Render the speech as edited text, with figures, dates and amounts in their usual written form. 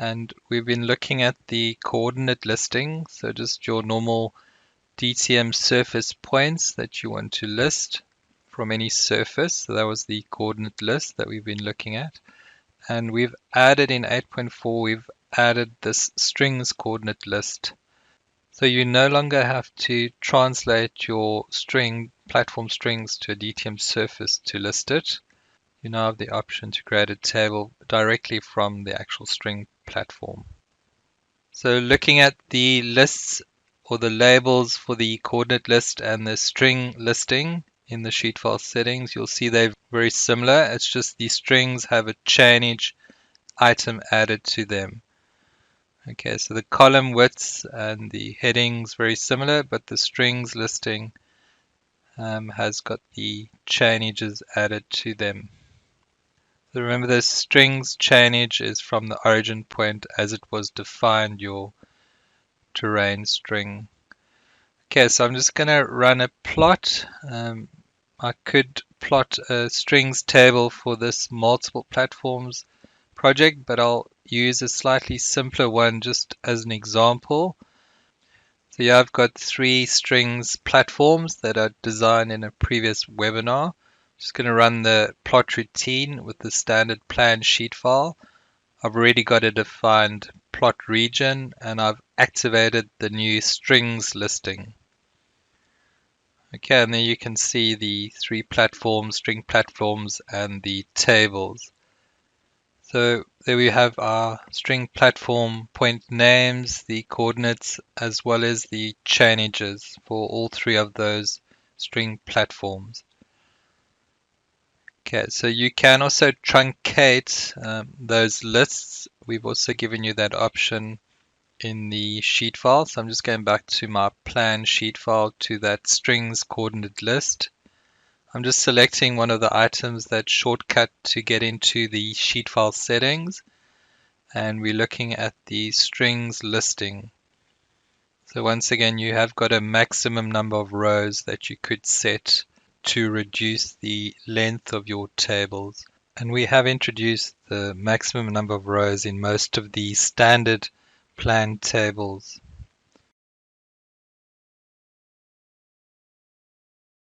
and we've been looking at the coordinate listing, so just your normal DTM surface points that you want to list from any surface. So that was the coordinate list that we've been looking at. And we've added in 8.4, we've added this strings coordinate list. So you no longer have to translate your string, platform strings, to a DTM surface to list it. You now have the option to create a table directly from the actual string platform. So looking at the lists or the labels for the coordinate list and the string listing in the Sheetfile settings, you'll see they're very similar. It's just the strings have a chainage item added to them. Okay, so the column widths and the headings very similar, but the strings listing has got the chainages added to them. So remember, the strings chainage is from the origin point as it was defined your terrain string. Okay, so I'm just going to run a plot. I could plot a strings table for this multiple platforms project, but I'll use a slightly simpler one just as an example. So yeah, I've got 3 strings platforms that are designed in a previous webinar. Just going to run the plot routine with the standard plan sheet file. I've already got a defined plot region and I've activated the new strings listing. Okay, and then you can see the 3 platforms, string platforms, and the tables. So there we have our string platform point names, the coordinates, as well as the chainages for all 3 of those string platforms. Okay, so you can also truncate those lists. We've also given you that option in the sheet file. So I'm just going back to my plan sheet file to that strings coordinate list. I'm just selecting one of the items that shortcut to get into the sheet file settings, and we're looking at the strings listing. So once again, you have got a maximum number of rows that you could set to reduce the length of your tables. And we have introduced the maximum number of rows in most of the standard plan tables.